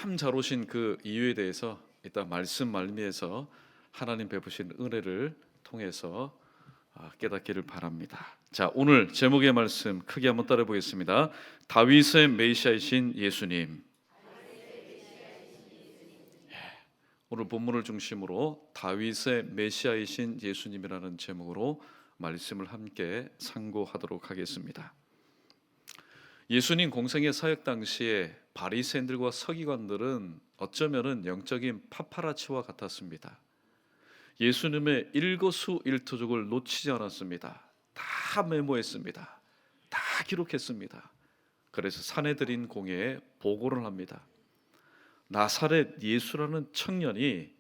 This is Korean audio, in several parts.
참 잘 오신 그 이유에 대해서 이따 말씀 말미에서 하나님 베푸신 은혜를 통해서 깨닫기를 바랍니다. 자, 오늘 제목의 말씀 크게 한번 따라 보겠습니다. 다윗의 메시아이신 예수님. 오늘 본문을 중심으로 다윗의 메시아이신 예수님이라는 제목으로 말씀을 함께 상고하도록 하겠습니다. 예수님 공생의 사역 당시에 바리새인들과 서기관들은 어쩌면은 영적인 파파라치와 같았습니다. 예수님의 일거수일투족을 놓치지 않았습니다. 다 메모했습니다. 다 기록했습니다. 그래서 사내들인 공회에 보고를 합니다. 나사렛 예수라는 청년이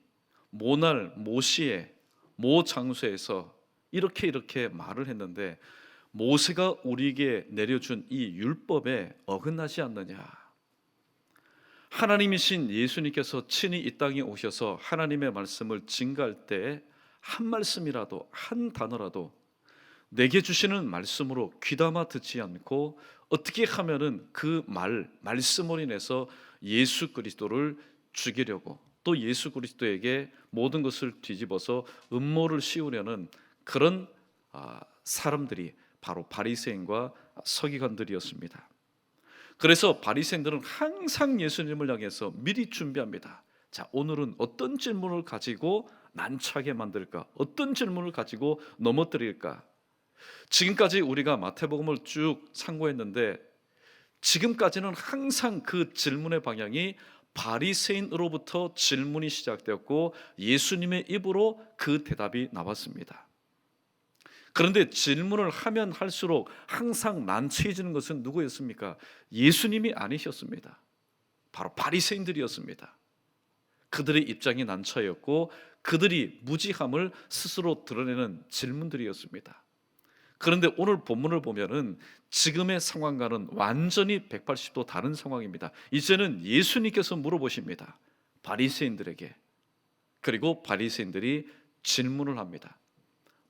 모날 모시에 모 장소에서 이렇게 말을 했는데 모세가 우리에게 내려준 이 율법에 어긋나지 않느냐. 하나님이신 예수님께서 친히 이 땅에 오셔서 하나님의 말씀을 증거할 때 한 말씀이라도 한 단어라도 내게 주시는 말씀으로 귀담아 듣지 않고 어떻게 하면은 그 말씀으로 인해서 예수 그리스도를 죽이려고 또 예수 그리스도에게 모든 것을 뒤집어서 음모를 씌우려는 그런 사람들이 바로 바리새인과 서기관들이었습니다. 그래서 바리새인들은 항상 예수님을 향해서 미리 준비합니다. 자, 오늘은 어떤 질문을 가지고 난처하게 만들까? 어떤 질문을 가지고 넘어뜨릴까? 지금까지 우리가 마태복음을 쭉 상고했는데 지금까지는 항상 그 질문의 방향이 바리새인으로부터 질문이 시작되었고 예수님의 입으로 그 대답이 나왔습니다. 그런데 질문을 하면 할수록 항상 난처해지는 것은 누구였습니까? 예수님이 아니셨습니다. 바로 바리새인들이었습니다. 그들의 입장이 난처했고 그들이 무지함을 스스로 드러내는 질문들이었습니다. 그런데 오늘 본문을 보면은 지금의 상황과는 완전히 180도 다른 상황입니다. 이제는 예수님께서 물어보십니다. 바리새인들에게. 그리고 바리새인들이 질문을 합니다.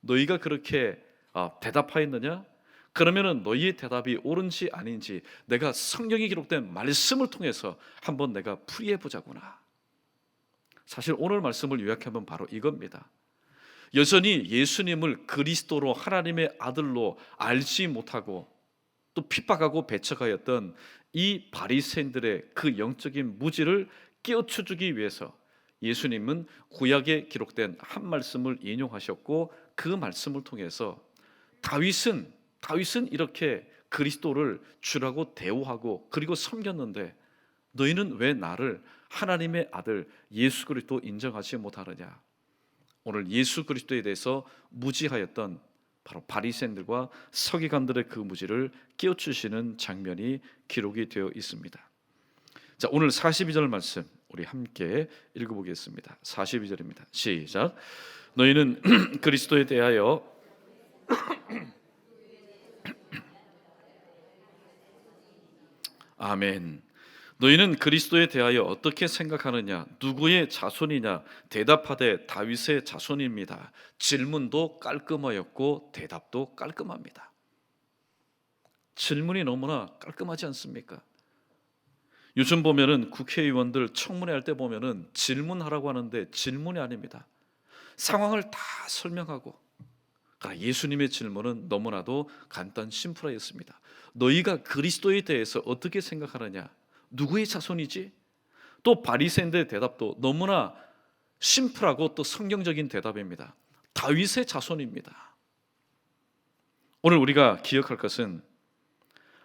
너희가 그렇게 대답하였느냐? 그러면은 너희의 대답이 옳은지 아닌지 내가 성경에 기록된 말씀을 통해서 한번 내가 풀이해 보자구나. 사실 오늘 말씀을 요약하면 바로 이겁니다. 여전히 예수님을 그리스도로 하나님의 아들로 알지 못하고 또 핍박하고 배척하였던 이 바리새인들의 그 영적인 무지를 깨우쳐주기 위해서 예수님은 구약에 기록된 한 말씀을 인용하셨고 그 말씀을 통해서 다윗은 이렇게 그리스도를 주라고 대우하고 그리고 섬겼는데 너희는 왜 나를 하나님의 아들 예수 그리스도 인정하지 못하느냐. 오늘 예수 그리스도에 대해서 무지하였던 바로 바리새인들과 서기관들의 그 무지를 깨우치시는 장면이 기록이 되어 있습니다. 자, 오늘 42절 말씀 우리 함께 읽어보겠습니다. 42절입니다. 시작. 너희는 그리스도에 대하여 아멘. 너희는 그리스도에 대하여 어떻게 생각하느냐? 누구의 자손이냐? 대답하되 다윗의 자손입니다. 질문도 깔끔하였고 대답도 깔끔합니다. 질문이 너무나 깔끔하지 않습니까? 요즘 보면은 국회의원들 청문회 할 때 보면은 질문하라고 하는데 질문이 아닙니다. 상황을 다 설명하고 예수님의 질문은 너무나도 간단 심플하였습니다. 너희가 그리스도에 대해서 어떻게 생각하느냐? 누구의 자손이지? 또 바리새인들의 대답도 너무나 심플하고 또 성경적인 대답입니다. 다윗의 자손입니다. 오늘 우리가 기억할 것은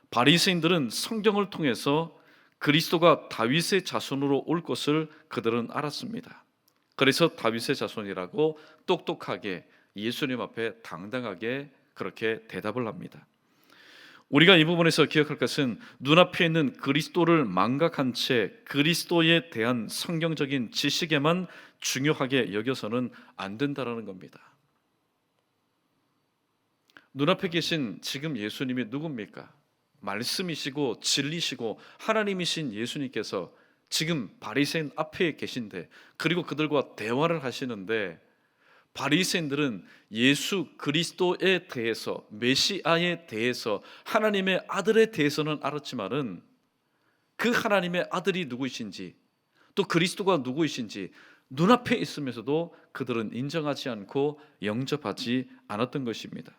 바리새인들은 성경을 통해서 그리스도가 다윗의 자손으로 올 것을 그들은 알았습니다. 그래서 다윗의 자손이라고 똑똑하게 예수님 앞에 당당하게 그렇게 대답을 합니다. 우리가 이 부분에서 기억할 것은 눈앞에 있는 그리스도를 망각한 채 그리스도에 대한 성경적인 지식에만 중요하게 여겨서는 안 된다는 겁니다. 눈앞에 계신 지금 예수님이 누굽니까? 말씀이시고 진리시고 하나님이신 예수님께서 지금 바리새인 앞에 계신데 그리고 그들과 대화를 하시는데 바리새인들은 예수 그리스도에 대해서 메시아에 대해서 하나님의 아들에 대해서는 알았지만은 그 하나님의 아들이 누구이신지 또 그리스도가 누구이신지 눈앞에 있으면서도 그들은 인정하지 않고 영접하지 않았던 것입니다.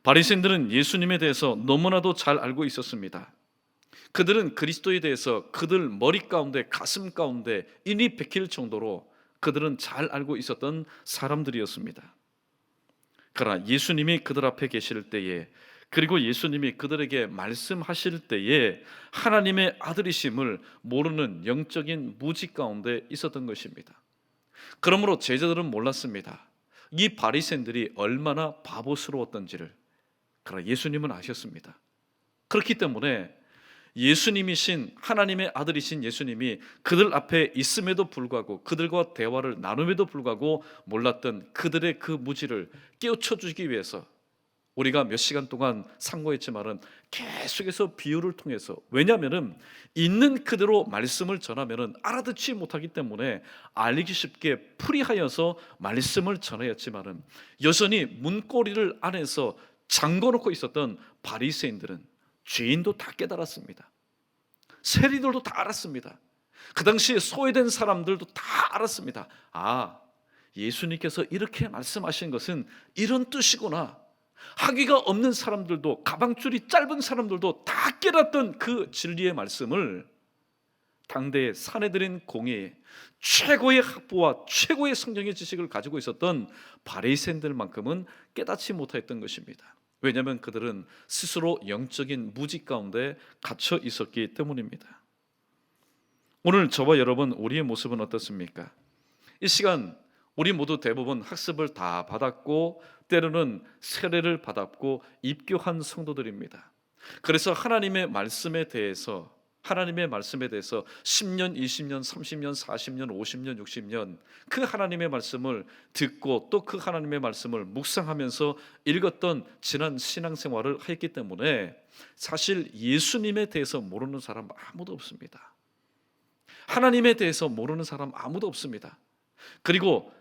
바리새인들은 예수님에 대해서 너무나도 잘 알고 있었습니다. 그들은 그리스도에 대해서 그들 머리 가운데 가슴 가운데 인이 베낄 정도로 그들은 잘 알고 있었던 사람들이었습니다. 그러나 예수님이 그들 앞에 계실 때에, 그리고 예수님이 그들에게 말씀하실 때에 하나님의 아들이심을 모르는 영적인 무지 가운데 있었던 것입니다. 그러므로 제자들은 몰랐습니다. 이 바리새인들이 얼마나 바보스러웠던지를. 그러나 예수님은 아셨습니다. 그렇기 때문에 예수님이신 하나님의 아들이신 예수님이 그들 앞에 있음에도 불구하고, 그들과 대화를 나눔에도 불구하고 몰랐던 그들의 그 무지를 깨우쳐 주기 위해서 우리가 몇 시간 동안 상고했지만은 계속해서 비유를 통해서, 왜냐하면은 있는 그대로 말씀을 전하면은 알아듣지 못하기 때문에 알리기 쉽게 풀이하여서 말씀을 전하였지만은 여전히 문고리를 안에서 잠궈놓고 있었던 바리새인들은, 죄인도 다 깨달았습니다. 세리들도 다 알았습니다. 그 당시에 소외된 사람들도 다 알았습니다. 아, 예수님께서 이렇게 말씀하신 것은 이런 뜻이구나. 학위가 없는 사람들도, 가방줄이 짧은 사람들도 다 깨닫던 그 진리의 말씀을 당대의 사내들인 공예에 최고의 학부와 최고의 성경의 지식을 가지고 있었던 바리새인들만큼은 깨닫지 못했던 것입니다. 왜냐하면 그들은 스스로 영적인 무지 가운데 갇혀 있었기 때문입니다. 오늘 저와 여러분, 우리의 모습은 어떻습니까? 이 시간 우리 모두 대부분 학습을 다 받았고 때로는 세례를 받았고 입교한 성도들입니다. 그래서 하나님의 말씀에 대해서 10년, 20년, 30년, 40년, 50년, 60년 그 하나님의 말씀을 듣고 또 그 하나님의 말씀을 묵상하면서 읽었던 지난 신앙생활을 했기 때문에 사실 예수님에 대해서 모르는 사람 아무도 없습니다. 하나님에 대해서 모르는 사람 아무도 없습니다. 그리고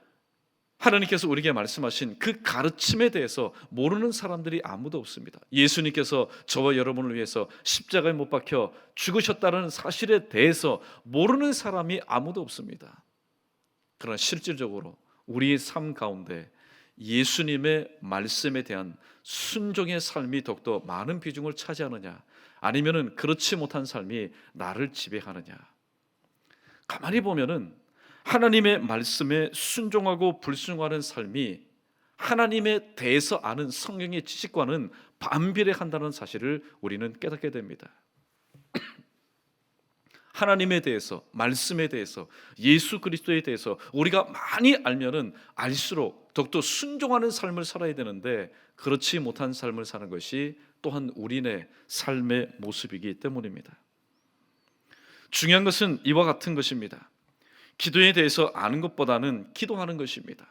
하나님께서 우리에게 말씀하신 그 가르침에 대해서 모르는 사람들이 아무도 없습니다. 예수님께서 저와 여러분을 위해서 십자가에 못 박혀 죽으셨다는 사실에 대해서 모르는 사람이 아무도 없습니다. 그러나 실질적으로 우리의 삶 가운데 예수님의 말씀에 대한 순종의 삶이 더욱더 많은 비중을 차지하느냐, 아니면은 그렇지 못한 삶이 나를 지배하느냐. 가만히 보면은 하나님의 말씀에 순종하고 불순종하는 삶이 하나님에 대해서 아는 성경의 지식과는 반비례한다는 사실을 우리는 깨닫게 됩니다. 하나님에 대해서, 말씀에 대해서, 예수 그리스도에 대해서 우리가 많이 알면은 알수록 더욱더 순종하는 삶을 살아야 되는데 그렇지 못한 삶을 사는 것이 또한 우리네 삶의 모습이기 때문입니다. 중요한 것은 이와 같은 것입니다. 기도에 대해서 아는 것보다는 기도하는 것입니다.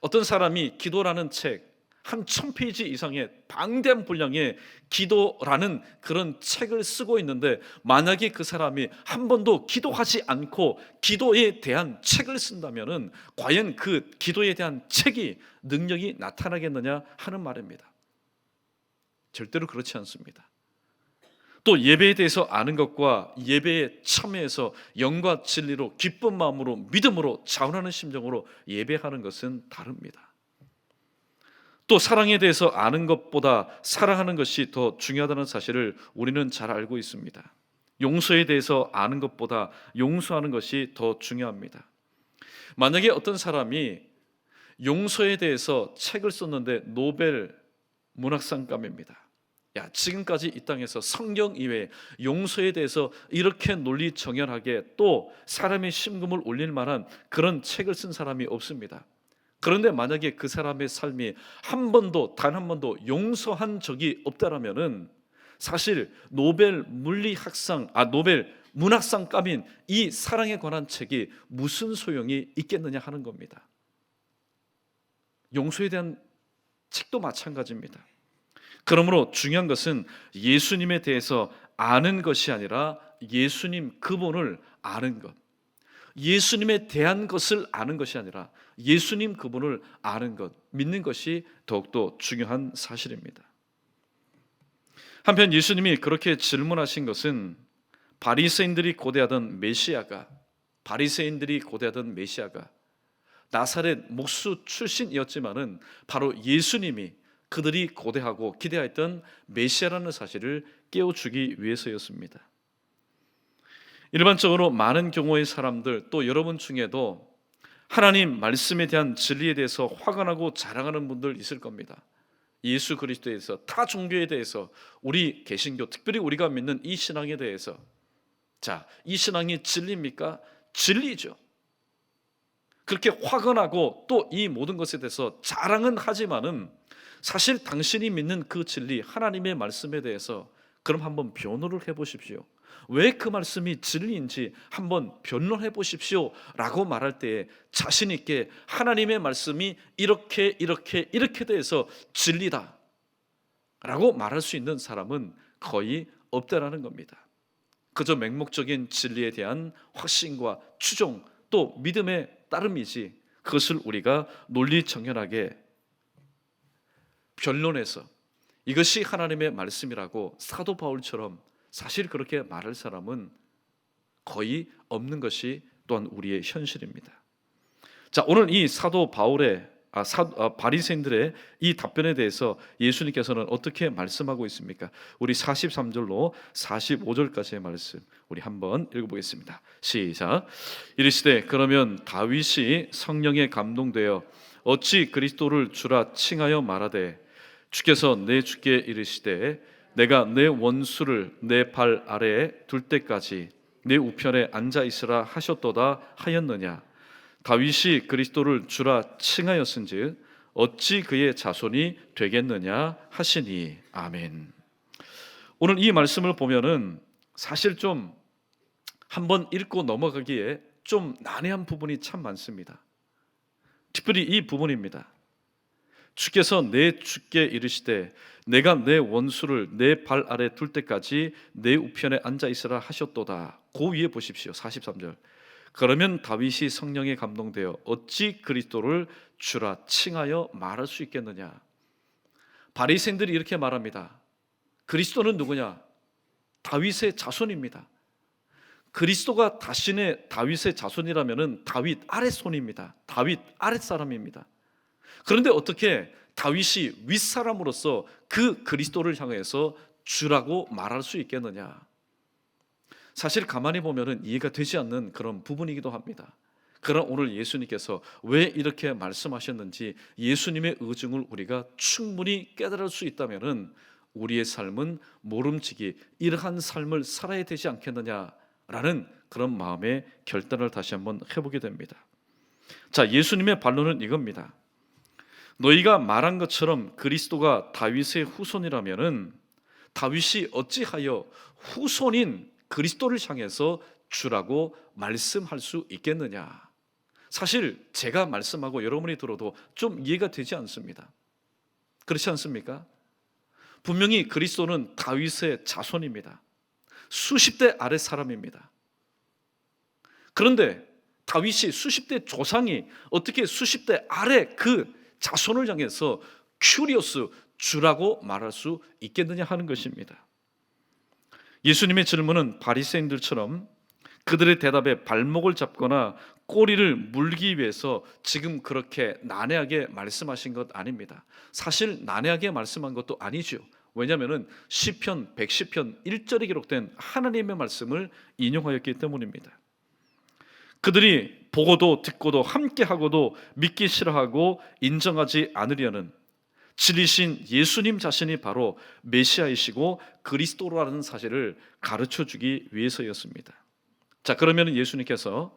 어떤 사람이 기도라는 책, 한 1000페이지 이상의 방대한 분량의 기도라는 그런 책을 쓰고 있는데, 만약에 그 사람이 한 번도 기도하지 않고 기도에 대한 책을 쓴다면은 과연 그 기도에 대한 책이 능력이 나타나겠느냐 하는 말입니다. 절대로 그렇지 않습니다. 또 예배에 대해서 아는 것과 예배에 참여해서 영과 진리로 기쁜 마음으로 믿음으로 자원하는 심정으로 예배하는 것은 다릅니다. 또 사랑에 대해서 아는 것보다 사랑하는 것이 더 중요하다는 사실을 우리는 잘 알고 있습니다. 용서에 대해서 아는 것보다 용서하는 것이 더 중요합니다. 만약에 어떤 사람이 용서에 대해서 책을 썼는데 노벨 문학상감입니다. 야, 지금까지 이 땅에서 성경 이외에 용서에 대해서 이렇게 논리정연하게 또 사람의 심금을 울릴 만한 그런 책을 쓴 사람이 없습니다. 그런데 만약에 그 사람의 삶이 단 한 번도 용서한 적이 없다라면은 사실 노벨 문학상감인 이 사랑에 관한 책이 무슨 소용이 있겠느냐 하는 겁니다. 용서에 대한 책도 마찬가지입니다. 그러므로 중요한 것은 예수님에 대해서 아는 것이 아니라 예수님 그분을 아는 것, 예수님에 대한 것을 아는 것이 아니라 예수님 그분을 아는 것, 믿는 것이 더욱더 중요한 사실입니다. 한편 예수님이 그렇게 질문하신 것은 바리새인들이 고대하던 메시아가 나사렛 목수 출신이었지만은 바로 예수님이 그들이 고대하고 기대했던 메시아라는 사실을 깨워주기 위해서였습니다. 일반적으로 많은 경우의 사람들, 또 여러분 중에도 하나님 말씀에 대한 진리에 대해서 화가 나고 자랑하는 분들 있을 겁니다. 예수 그리스도에 대해서, 타 종교에 대해서, 우리 개신교, 특별히 우리가 믿는 이 신앙에 대해서, 자, 이 신앙이 진리입니까? 진리죠. 그렇게 화가 나고 또 이 모든 것에 대해서 자랑은 하지만은 사실 당신이 믿는 그 진리, 하나님의 말씀에 대해서 그럼 한번 변호를 해보십시오. 왜 그 말씀이 진리인지 한번 변론해 보십시오 라고 말할 때에 자신 있게 하나님의 말씀이 이렇게 돼서 진리다 라고 말할 수 있는 사람은 거의 없다라는 겁니다. 그저 맹목적인 진리에 대한 확신과 추종, 또 믿음의 따름이지, 그것을 우리가 논리정연하게 변론해서 이것이 하나님의 말씀이라고 사도 바울처럼 사실 그렇게 말할 사람은 거의 없는 것이 또한 우리의 현실입니다. 자, 오늘 이 사도 바울의 바리새인들의 이 답변에 대해서 예수님께서는 어떻게 말씀하고 있습니까? 우리 43절로 45절까지의 말씀 우리 한번 읽어보겠습니다. 시작. 이르시되 그러면 다윗이 성령에 감동되어 어찌 그리스도를 주라 칭하여 말하되 주께서 내 주께 이르시되 내가 내 원수를 내 발 아래에 둘 때까지 내 우편에 앉아 있으라 하셨도다 하였느냐. 다윗이 그리스도를 주라 칭하였은즉 어찌 그의 자손이 되겠느냐 하시니. 아멘. 오늘 이 말씀을 보면은 사실 좀 한번 읽고 넘어가기에 좀 난해한 부분이 참 많습니다. 특별히 이 부분입니다. 주께서 내 주께 이르시되 내가 내 원수를 내 발 아래 둘 때까지 내 우편에 앉아 있으라 하셨도다. 그 위에 보십시오. 43절. 그러면 다윗이 성령에 감동되어 어찌 그리스도를 주라 칭하여 말할 수 있겠느냐. 바리새인들이 이렇게 말합니다. 그리스도는 누구냐? 다윗의 자손입니다. 그리스도가 다윗의 자손이라면은 다윗 아랫손입니다. 다윗 아랫사람입니다. 그런데 어떻게 다윗이 윗사람으로서 그 그리스도를 향해서 주라고 말할 수 있겠느냐? 사실 가만히 보면은 이해가 되지 않는 그런 부분이기도 합니다. 그러나 오늘 예수님께서 왜 이렇게 말씀하셨는지 예수님의 의중을 우리가 충분히 깨달을 수 있다면은 우리의 삶은 모름지기 이러한 삶을 살아야 되지 않겠느냐라는 그런 마음의 결단을 다시 한번 해보게 됩니다. 자, 예수님의 반론은 이겁니다. 너희가 말한 것처럼 그리스도가 다윗의 후손이라면은 다윗이 어찌하여 후손인 그리스도를 향해서 주라고 말씀할 수 있겠느냐? 사실 제가 말씀하고 여러분이 들어도 좀 이해가 되지 않습니다. 그렇지 않습니까? 분명히 그리스도는 다윗의 자손입니다. 수십 대 아래 사람입니다. 그런데 다윗이 수십 대 조상이 어떻게 수십 대 아래 그 자손을 향해서 큐리오스 주라고 말할 수 있겠느냐 하는 것입니다. 예수님의 질문은 바리새인들처럼 그들의 대답에 발목을 잡거나 꼬리를 물기 위해서 지금 그렇게 난해하게 말씀하신 것 아닙니다. 사실 난해하게 말씀한 것도 아니죠. 왜냐하면 시편 110편 1절에 기록된 하나님의 말씀을 인용하였기 때문입니다. 그들이 보고도 듣고도 함께하고도 믿기 싫어하고 인정하지 않으려는 진리신 예수님 자신이 바로 메시아이시고 그리스도라는 사실을 가르쳐주기 위해서였습니다. 자, 그러면 예수님께서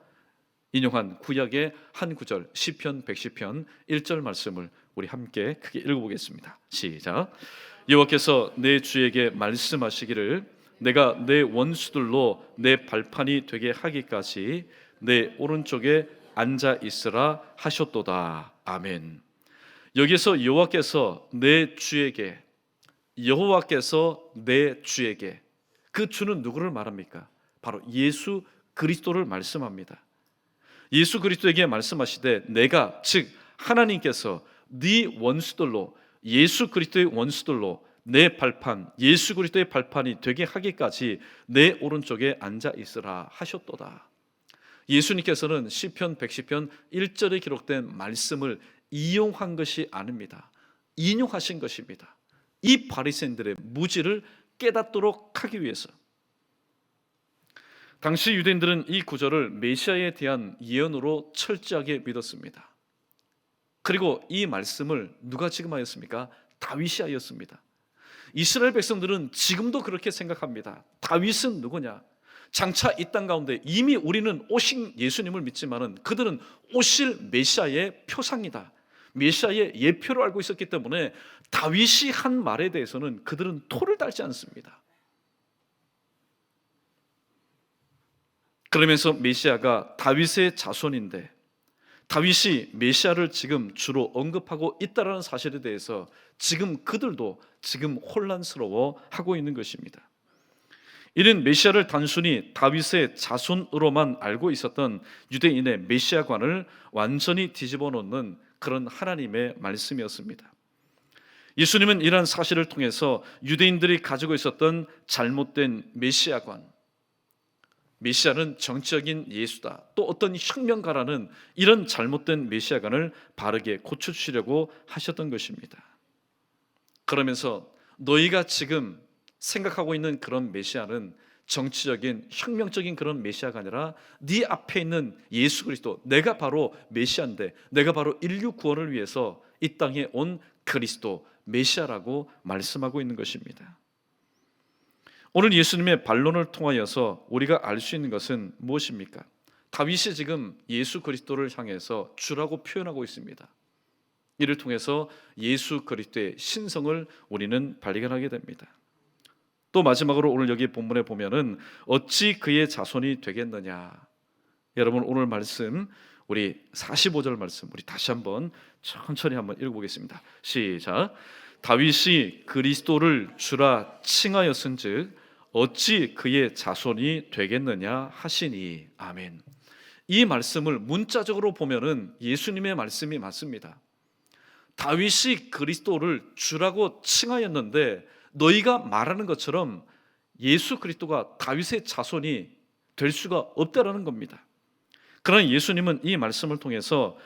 인용한 구약의 한 구절 시편 110편 1절 말씀을 우리 함께 크게 읽어보겠습니다. 시작. 여호와께서 내 주에게 말씀하시기를 내가 내 원수들로 내 발판이 되게 하기까지 내 오른쪽에 앉아 있으라 하셨도다. 아멘. 여기서 여호와께서 내 주에게 그 주는 누구를 말합니까? 바로 예수 그리스도를 말씀합니다. 예수 그리스도에게 말씀하시되 내가 즉 하나님께서 네 원수들로 예수 그리스도의 원수들로 내 발판, 예수 그리스도의 발판이 되게 하기까지 내 오른쪽에 앉아 있으라 하셨도다. 예수님께서는 시편 110편 1절에 기록된 말씀을 이용한 것이 아닙니다. 인용하신 것입니다. 이 바리새인들의 무지를 깨닫도록 하기 위해서. 당시 유대인들은 이 구절을 메시아에 대한 예언으로 철저하게 믿었습니다. 그리고 이 말씀을 누가 지금 하였습니까? 다윗이 하였습니다. 이스라엘 백성들은 지금도 그렇게 생각합니다. 다윗은 누구냐? 장차 이 땅 가운데 이미 우리는 오신 예수님을 믿지만은 그들은 오실 메시아의 표상이다, 메시아의 예표로 알고 있었기 때문에 다윗이 한 말에 대해서는 그들은 토를 달지 않습니다. 그러면서 메시아가 다윗의 자손인데 다윗이 메시아를 지금 주로 언급하고 있다는 사실에 대해서 지금 그들도 지금 혼란스러워하고 있는 것입니다. 이는 메시아를 단순히 다윗의 자손으로만 알고 있었던 유대인의 메시아관을 완전히 뒤집어 놓는 그런 하나님의 말씀이었습니다. 예수님은 이러한 사실을 통해서 유대인들이 가지고 있었던 잘못된 메시아관, 메시아는 정치적인 예수다, 또 어떤 혁명가라는 이런 잘못된 메시아관을 바르게 고쳐주시려고 하셨던 것입니다. 그러면서 너희가 지금 생각하고 있는 그런 메시아는 정치적인 혁명적인 그런 메시아가 아니라 네 앞에 있는 예수 그리스도, 내가 바로 메시아인데, 내가 바로 인류 구원을 위해서 이 땅에 온 그리스도 메시아라고 말씀하고 있는 것입니다. 오늘 예수님의 반론을 통하여서 우리가 알 수 있는 것은 무엇입니까? 다윗이 지금 예수 그리스도를 향해서 주라고 표현하고 있습니다. 이를 통해서 예수 그리스도의 신성을 우리는 발견하게 됩니다. 또 마지막으로 오늘 여기 본문에 보면은 어찌 그의 자손이 되겠느냐. 여러분 오늘 말씀 우리 45절 말씀 우리 다시 한번 천천히 한번 읽어보겠습니다. 시작. 다윗이 그리스도를 주라 칭하였은즉 어찌 그의 자손이 되겠느냐 하시니. 아멘. 이 말씀을 문자적으로 보면은 예수님의 말씀이 맞습니다. 다윗이 그리스도를 주라고 칭하였는데 너희가 말하는 것처럼 예수 그리스도가 다윗의 자손이 될 수가 없다라는 겁니다. 그러나 예수님은 이 말씀을 통해서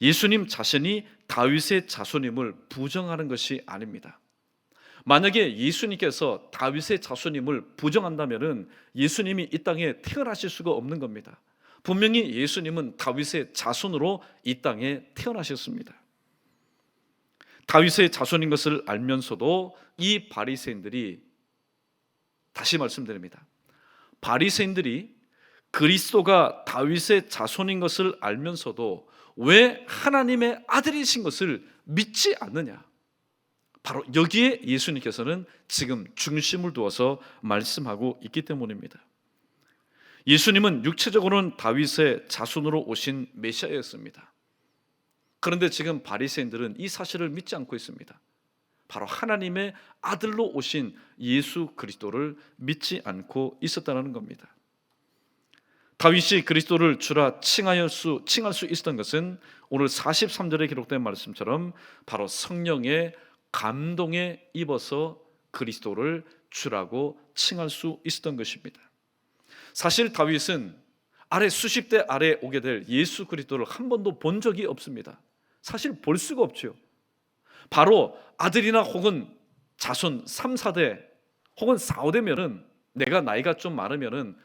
예수님 자신이 다윗의 자손임을 부정하는 것이 아닙니다. 만약에 예수님께서 다윗의 자손임을 부정한다면 예수님이 이 땅에 태어나실 수가 없는 겁니다. 분명히 예수님은 다윗의 자손으로 이 땅에 태어나셨습니다. 다윗의 자손인 것을 알면서도 이 바리새인들이, 다시 말씀드립니다, 바리새인들이 그리스도가 다윗의 자손인 것을 알면서도 왜 하나님의 아들이신 것을 믿지 않느냐, 바로 여기에 예수님께서는 지금 중심을 두어서 말씀하고 있기 때문입니다. 예수님은 육체적으로는 다윗의 자손으로 오신 메시아였습니다. 그런데 지금 바리새인들은 이 사실을 믿지 않고 있습니다. 바로 하나님의 아들로 오신 예수 그리스도를 믿지 않고 있었다는 겁니다. 다윗이 그리스도를 주라 칭할 수 있었던 것은 오늘 43절에 기록된 말씀처럼 바로 성령의 감동에 입어서 그리스도를 주라고 칭할 수 있었던 것입니다. 사실 다윗은 아래 수십 대 아래 오게 될 예수 그리스도를 한 번도 본 적이 없습니다. 사실 볼 수가 없죠. 바로 아들이나 혹은 자손 3, 4대 혹은 4, 5대면은 내가 나이가 좀 많으면은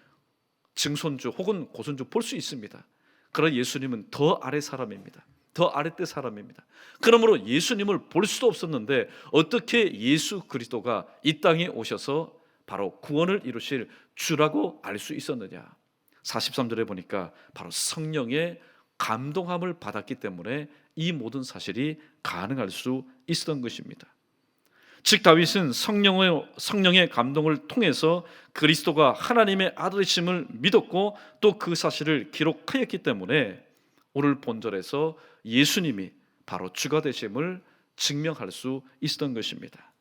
증손주 혹은 고손주 볼 수 있습니다. 그러나 예수님은 더 아래 사람입니다. 더 아랫대 사람입니다. 그러므로 예수님을 볼 수도 없었는데 어떻게 예수 그리스도가 이 땅에 오셔서 바로 구원을 이루실 주라고 알 수 있었느냐. 43절에 보니까 바로 성령의 감동함을 받았기 때문에 이 모든 사실이 가능할 수 있었던 것입니다. 즉 다윗은 성령의 감동을 통해서 그리스도가 하나님의 아들이심을 믿었고 또 그 사실을 기록하였기 때문에 오늘 본절에서 예수님이 바로 주가 되심을 증명할 수 있었던 것입니다.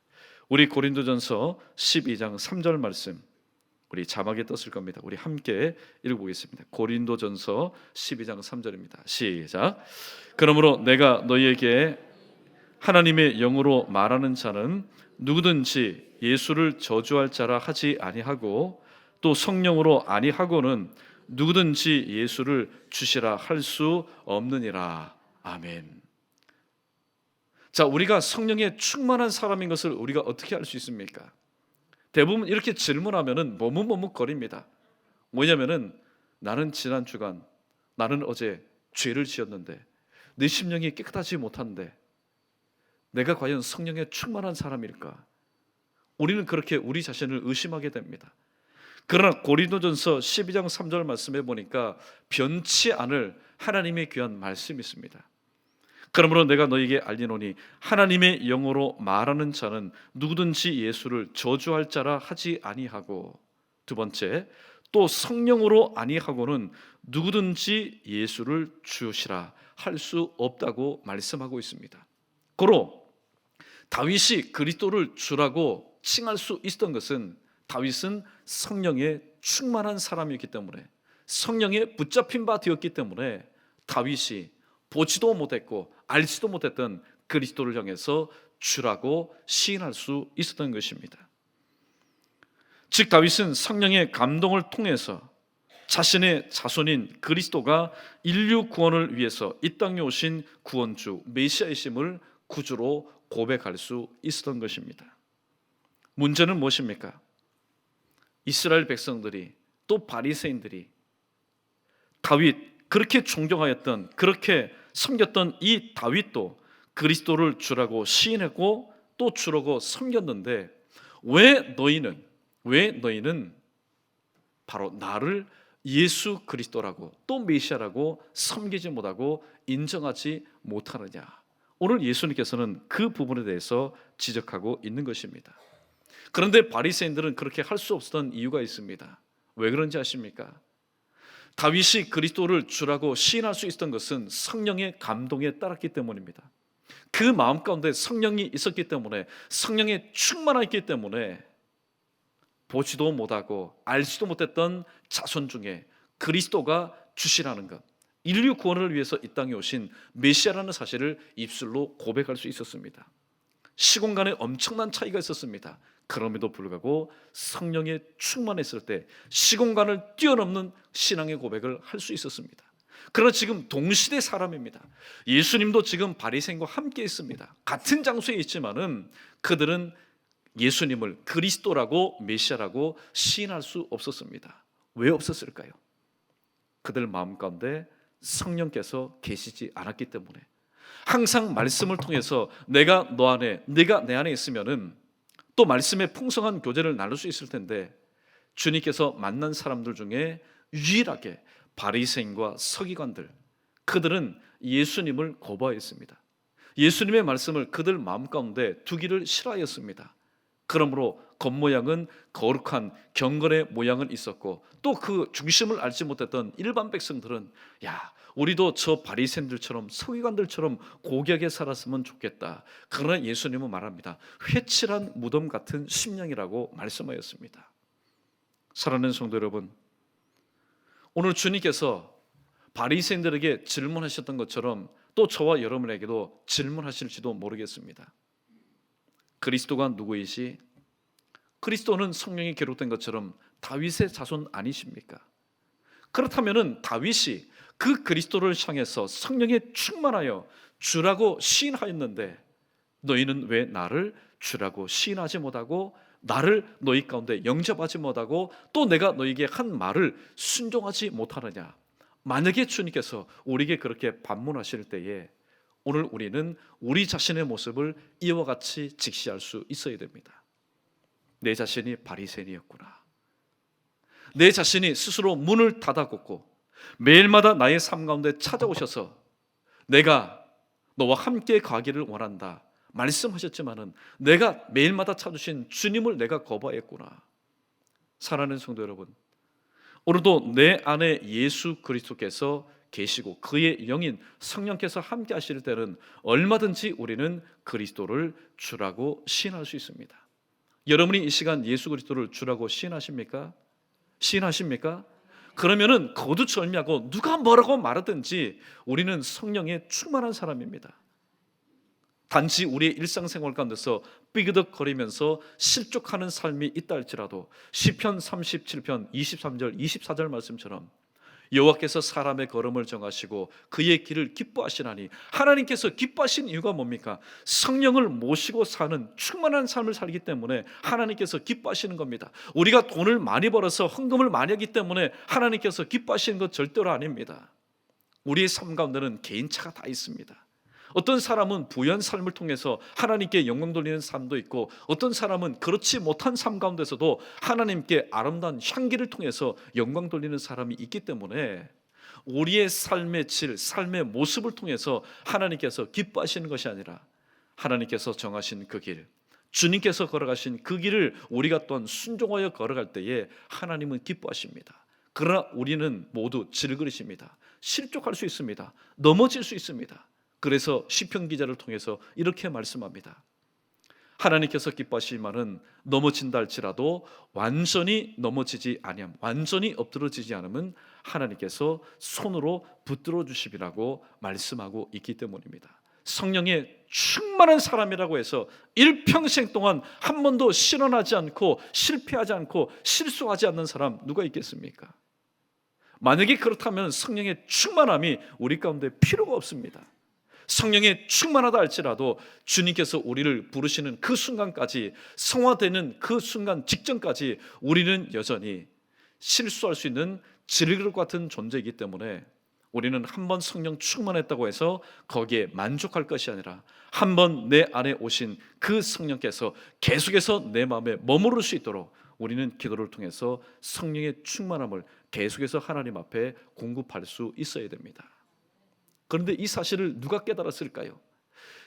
우리 고린도전서 12장 3절 말씀 우리 자막에 떴을 겁니다. 우리 함께 읽어보겠습니다. 고린도전서 12장 3절입니다. 시작. 그러므로 내가 너희에게 하나님의 영으로 말하는 자는 누구든지 예수를 저주할 자라 하지 아니하고 또 성령으로 아니하고는 누구든지 예수를 주시라 할 수 없느니라. 아멘. 자, 우리가 성령에 충만한 사람인 것을 우리가 어떻게 알 수 있습니까? 대부분 이렇게 질문하면은 머뭇머뭇거립니다. 뭐냐면은 나는 지난 주간, 나는 어제 죄를 지었는데 내 심령이 깨끗하지 못한데 내가 과연 성령에 충만한 사람일까? 우리는 그렇게 우리 자신을 의심하게 됩니다. 그러나 고린도전서 12장 3절 말씀에 보니까 변치 않을 하나님의 귀한 말씀이 있습니다. 그러므로 내가 너에게 알리노니 하나님의 영으로 말하는 자는 누구든지 예수를 저주할 자라 하지 아니하고, 두 번째, 또 성령으로 아니하고는 누구든지 예수를 주시라 할 수 없다고 말씀하고 있습니다. 고로 다윗이 그리스도를 주라고 칭할 수 있었던 것은 다윗은 성령에 충만한 사람이었기 때문에, 성령에 붙잡힌 바 되었기 때문에 다윗이 보지도 못했고 알지도 못했던 그리스도를 향해서 주라고 시인할 수 있었던 것입니다. 즉 다윗은 성령의 감동을 통해서 자신의 자손인 그리스도가 인류 구원을 위해서 이 땅에 오신 구원주 메시아이심을 구주로 고백할 수 있었던 것입니다. 문제는 무엇입니까? 이스라엘 백성들이, 또 바리새인들이 다윗 그렇게 존경하였던, 그렇게 섬겼던 이 다윗도 그리스도를 주라고 시인했고 또 주라고 섬겼는데 왜 너희는 바로 나를 예수 그리스도라고 또 메시아라고 섬기지 못하고 인정하지 못하느냐? 오늘 예수님께서는 그 부분에 대해서 지적하고 있는 것입니다. 그런데 바리새인들은 그렇게 할 수 없었던 이유가 있습니다. 왜 그런지 아십니까? 다윗이 그리스도를 주라고 시인할 수 있었던 것은 성령의 감동에 따랐기 때문입니다. 그 마음 가운데 성령이 있었기 때문에, 성령에 충만했기 때문에 보지도 못하고 알지도 못했던 자손 중에 그리스도가 주시라는 것, 인류 구원을 위해서 이 땅에 오신 메시아라는 사실을 입술로 고백할 수 있었습니다. 시공간에 엄청난 차이가 있었습니다. 그럼에도 불구하고 성령에 충만했을 때 시공간을 뛰어넘는 신앙의 고백을 할 수 있었습니다. 그러나 지금 동시대 사람입니다. 예수님도 지금 바리새인과 함께 있습니다. 같은 장소에 있지만은 그들은 예수님을 그리스도라고 메시아라고 시인할 수 없었습니다. 왜 없었을까요? 그들 마음 가운데 성령께서 계시지 않았기 때문에, 항상 말씀을 통해서 내가 너 안에, 네가 내 안에 있으면은 또 말씀의 풍성한 교제를 나눌 수 있을 텐데, 주님께서 만난 사람들 중에 유일하게 바리새인과 서기관들, 그들은 예수님을 거부하였습니다. 예수님의 말씀을 그들 마음 가운데 두기를 싫어하였습니다. 그러므로 겉모양은 거룩한 경건의 모양은 있었고 또 그 중심을 알지 못했던 일반 백성들은 야, 우리도 저 바리새인들처럼 서기관들처럼 고귀하게 살았으면 좋겠다. 그러나 예수님은 말합니다. 회칠한 무덤 같은 심령이라고 말씀하였습니다. 사랑하는 성도 여러분, 오늘 주님께서 바리새인들에게 질문하셨던 것처럼 또 저와 여러분에게도 질문하실지도 모르겠습니다. 그리스도가 누구이시? 그리스도는 성령이 기록된 것처럼 다윗의 자손 아니십니까? 그렇다면 다윗이 그 그리스도를 향해서 성령에 충만하여 주라고 시인하였는데 너희는 왜 나를 주라고 시인하지 못하고 나를 너희 가운데 영접하지 못하고 또 내가 너희에게 한 말을 순종하지 못하느냐? 만약에 주님께서 우리에게 그렇게 반문하실 때에 오늘 우리는 우리 자신의 모습을 이와 같이 직시할 수 있어야 됩니다. 내 자신이 바리새인이었구나. 내 자신이 스스로 문을 닫아놓고 매일마다 나의 삶 가운데 찾아오셔서 내가 너와 함께 가기를 원한다 말씀하셨지만은 내가 매일마다 찾으신 주님을 내가 거부했구나. 사랑하는 성도 여러분, 오늘도 내 안에 예수 그리스도께서 계시고 그의 영인 성령께서 함께 하실 때는 얼마든지 우리는 그리스도를 주라고 시인할 수 있습니다. 여러분이 이 시간 예수 그리스도를 주라고 시인하십니까? 시인하십니까? 그러면은 거두절미하고 누가 뭐라고 말하든지 우리는 성령에 충만한 사람입니다. 단지 우리의 일상생활 가운데서 삐그덕거리면서 실족하는 삶이 있다 할지라도 시편 37편 23절 24절 말씀처럼 여호와께서 사람의 걸음을 정하시고 그의 길을 기뻐하시나니, 하나님께서 기뻐하신 이유가 뭡니까? 성령을 모시고 사는 충만한 삶을 살기 때문에 하나님께서 기뻐하시는 겁니다. 우리가 돈을 많이 벌어서 헌금을 많이 하기 때문에 하나님께서 기뻐하시는 것 절대로 아닙니다. 우리의 삶 가운데는 개인차가 다 있습니다. 어떤 사람은 부유한 삶을 통해서 하나님께 영광 돌리는 삶도 있고, 어떤 사람은 그렇지 못한 삶 가운데서도 하나님께 아름다운 향기를 통해서 영광 돌리는 사람이 있기 때문에 우리의 삶의 질, 삶의 모습을 통해서 하나님께서 기뻐하시는 것이 아니라 하나님께서 정하신 그 길, 주님께서 걸어가신 그 길을 우리가 또한 순종하여 걸어갈 때에 하나님은 기뻐하십니다. 그러나 우리는 모두 질그릇입니다. 실족할 수 있습니다. 넘어질 수 있습니다. 그래서 시편 기자를 통해서 이렇게 말씀합니다. 하나님께서 기뻐하실 말은 넘어진다 할지라도 완전히 넘어지지 아니함, 완전히 엎드러지지 않으면 하나님께서 손으로 붙들어 주시리라고 말씀하고 있기 때문입니다. 성령의 충만한 사람이라고 해서 일평생 동안 한 번도 실현하지 않고 실패하지 않고 실수하지 않는 사람 누가 있겠습니까? 만약에 그렇다면 성령의 충만함이 우리 가운데 필요가 없습니다. 성령에 충만하다 할지라도 주님께서 우리를 부르시는 그 순간까지, 성화되는 그 순간 직전까지 우리는 여전히 실수할 수 있는 질그릇 같은 존재이기 때문에 우리는 한번 성령 충만했다고 해서 거기에 만족할 것이 아니라 한번 내 안에 오신 그 성령께서 계속해서 내 마음에 머무를 수 있도록 우리는 기도를 통해서 성령의 충만함을 계속해서 하나님 앞에 공급할 수 있어야 됩니다. 그런데 이 사실을 누가 깨달았을까요?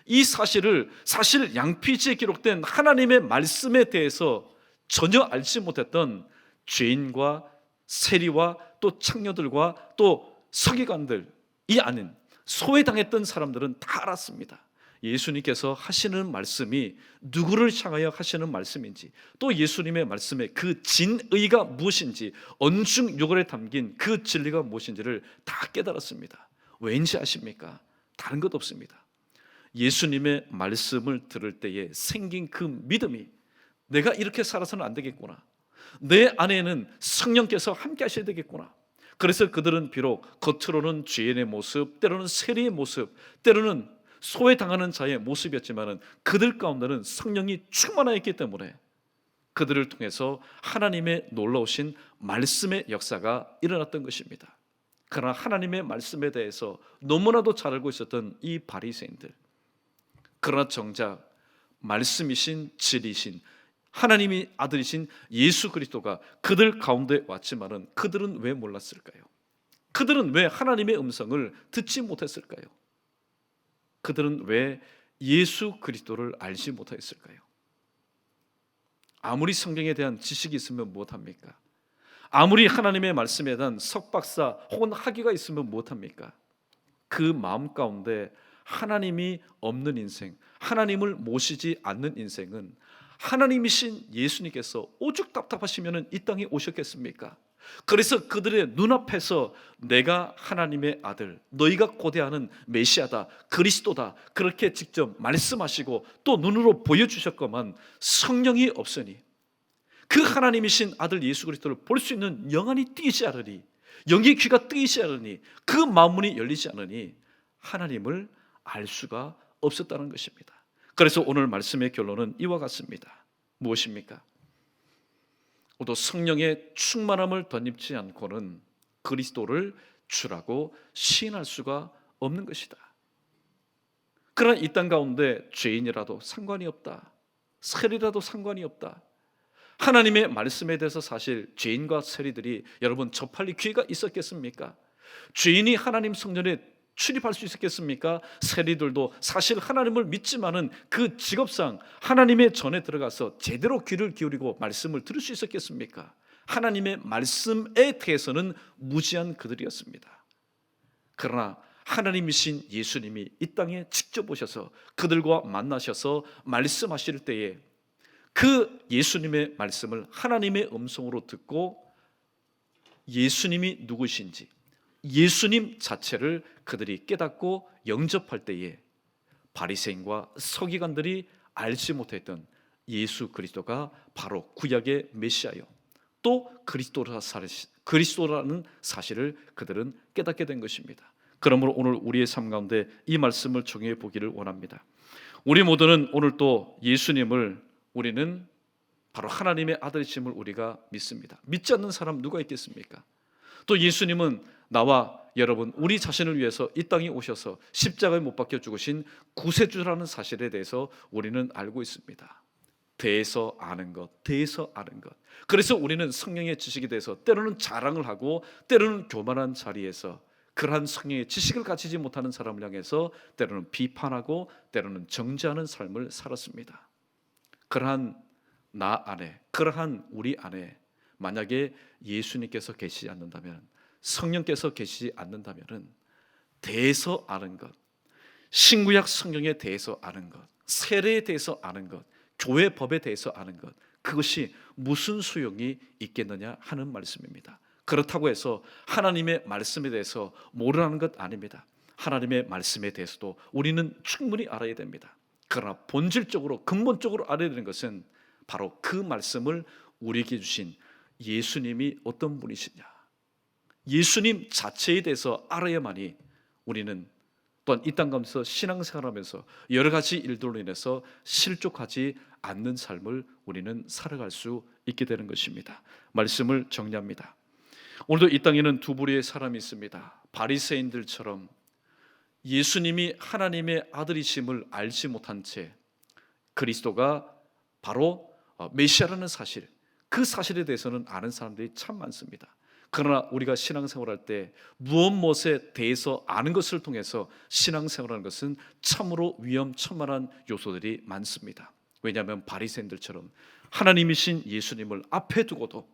이 사실을 사실 양피지에 기록된 하나님의 말씀에 대해서 전혀 알지 못했던 죄인과 세리와 또 창녀들과 또 서기관들, 이 아닌 소외당했던 사람들은 다 알았습니다. 예수님께서 하시는 말씀이 누구를 향하여 하시는 말씀인지, 또 예수님의 말씀의 그 진의가 무엇인지, 언중요걸에 담긴 그 진리가 무엇인지를 다 깨달았습니다. 왠지 아십니까? 다른 것 없습니다. 예수님의 말씀을 들을 때에 생긴 그 믿음이, 내가 이렇게 살아서는 안 되겠구나, 내 안에는 성령께서 함께 하셔야 되겠구나. 그래서 그들은 비록 겉으로는 죄인의 모습, 때로는 세리의 모습, 때로는 소외당하는 자의 모습이었지만 그들 가운데는 성령이 충만하였기 때문에 그들을 통해서 하나님의 놀라우신 말씀의 역사가 일어났던 것입니다. 그러나 하나님의 말씀에 대해서 너무나도 잘 알고 있었던 이 바리새인들, 그러나 정작 말씀이신 진리이신 하나님의 아들이신 예수 그리스도가 그들 가운데 왔지만은 그들은 왜 몰랐을까요? 그들은 왜 하나님의 음성을 듣지 못했을까요? 그들은 왜 예수 그리스도를 알지 못했을까요? 아무리 성경에 대한 지식이 있으면 무엇합니까? 아무리 하나님의 말씀에 대한 석박사 혹은 학위가 있으면 무엇합니까? 그 마음 가운데 하나님이 없는 인생, 하나님을 모시지 않는 인생은 하나님이신 예수님께서 오죽 답답하시면 이 땅에 오셨겠습니까? 그래서 그들의 눈앞에서 내가 하나님의 아들, 너희가 고대하는 메시아다, 그리스도다, 그렇게 직접 말씀하시고 또 눈으로 보여주셨건만 성령이 없으니 그 하나님이신 아들 예수 그리스도를 볼 수 있는 영안이 뜨이지 않으니, 영의 귀가 뜨이지 않으니, 그 마음문이 열리지 않으니 하나님을 알 수가 없었다는 것입니다. 그래서 오늘 말씀의 결론은 이와 같습니다. 무엇입니까? 또 성령의 충만함을 덧입지 않고는 그리스도를 주라고 시인할 수가 없는 것이다. 그러나 이 땅 가운데 죄인이라도 상관이 없다, 세리라도 상관이 없다. 하나님의 말씀에 대해서 사실 죄인과 세리들이 여러분 접할 기회가 있었겠습니까? 죄인이 하나님 성전에 출입할 수 있었겠습니까? 세리들도 사실 하나님을 믿지만은 그 직업상 하나님의 전에 들어가서 제대로 귀를 기울이고 말씀을 들을 수 있었겠습니까? 하나님의 말씀에 대해서는 무지한 그들이었습니다. 그러나 하나님이신 예수님이 이 땅에 직접 오셔서 그들과 만나셔서 말씀하실 때에 그 예수님의 말씀을 하나님의 음성으로 듣고 예수님이 누구신지, 예수님 자체를 그들이 깨닫고 영접할 때에 바리새인과 서기관들이 알지 못했던 예수 그리스도가 바로 구약의 메시아요, 또 그리스도라는 사실을 그들은 깨닫게 된 것입니다. 그러므로 오늘 우리의 삶 가운데 이 말씀을 적용해 보기를 원합니다. 우리 모두는 오늘 또 예수님을 우리는 바로 하나님의 아들이심을 우리가 믿습니다. 믿지 않는 사람 누가 있겠습니까? 또 예수님은 나와 여러분 우리 자신을 위해서 이 땅에 오셔서 십자가에 못 박혀 죽으신 구세주라는 사실에 대해서 우리는 알고 있습니다. 대해서 아는 것, 대해서 아는 것. 그래서 우리는 성령의 지식에 대해서 때로는 자랑을 하고 때로는 교만한 자리에서 그러한 성령의 지식을 가지지 못하는 사람을 향해서 때로는 비판하고 때로는 정죄하는 삶을 살았습니다. 그러한 나 안에, 그러한 우리 안에 만약에 예수님께서 계시지 않는다면, 성령께서 계시지 않는다면 대해서 아는 것, 신구약 성경에 대해서 아는 것, 세례에 대해서 아는 것, 교회 법에 대해서 아는 것, 그것이 무슨 소용이 있겠느냐 하는 말씀입니다. 그렇다고 해서 하나님의 말씀에 대해서 모르는 것 아닙니다. 하나님의 말씀에 대해서도 우리는 충분히 알아야 됩니다. 그러나 본질적으로 근본적으로 알아야 되는 것은 바로 그 말씀을 우리에게 주신 예수님이 어떤 분이시냐, 예수님 자체에 대해서 알아야만이 우리는 또한 이 땅 가운데서 신앙생활하면서 여러 가지 일들로 인해서 실족하지 않는 삶을 우리는 살아갈 수 있게 되는 것입니다. 말씀을 정리합니다. 오늘도 이 땅에는 두 부류의 사람이 있습니다. 바리새인들처럼 예수님이 하나님의 아들이심을 알지 못한 채 그리스도가 바로 메시아라는 사실, 그 사실에 대해서는 아는 사람들이 참 많습니다. 그러나 우리가 신앙생활할 때 무엇에 대해서 아는 것을 통해서 신앙생활하는 것은 참으로 위험천만한 요소들이 많습니다. 왜냐하면 바리새인들처럼 하나님이신 예수님을 앞에 두고도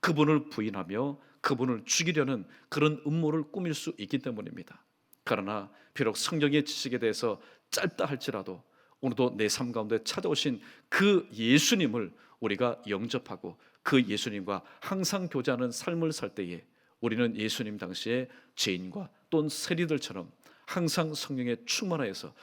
그분을 부인하며 그분을 죽이려는 그런 음모를 꾸밀 수 있기 때문입니다. 그러나 비록 성경의 지식에 대해서 짧다 할지라도 오늘도 내 삶 가운데 찾아오신 그 예수님을 우리가 영접하고 그 예수님과 항상 교제하는 삶을 살 때에 우리는 예수님 당시에 죄인과 또는 세리들처럼 항상 성령에 충만하여서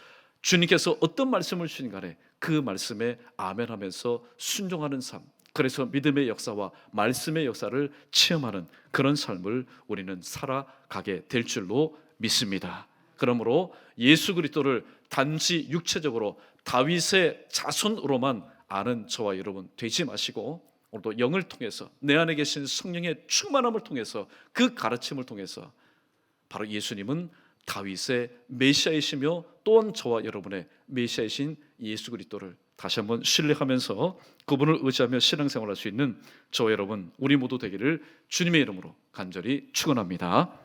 주님께서 어떤 말씀을 주신 간에 그 말씀에 아멘하면서 순종하는 삶, 그래서 믿음의 역사와 말씀의 역사를 체험하는 그런 삶을 우리는 살아가게 될 줄로 믿습니다. 그러므로 예수 그리스도를 단지 육체적으로 다윗의 자손으로만 아는 저와 여러분 되지 마시고 오늘도 영을 통해서 내 안에 계신 성령의 충만함을 통해서 그 가르침을 통해서 바로 예수님은 다윗의 메시아이시며 또한 저와 여러분의 메시아이신 예수 그리스도를 다시 한번 신뢰하면서 그분을 의지하며 신앙생활할 수 있는 저와 여러분 우리 모두 되기를 주님의 이름으로 간절히 축원합니다.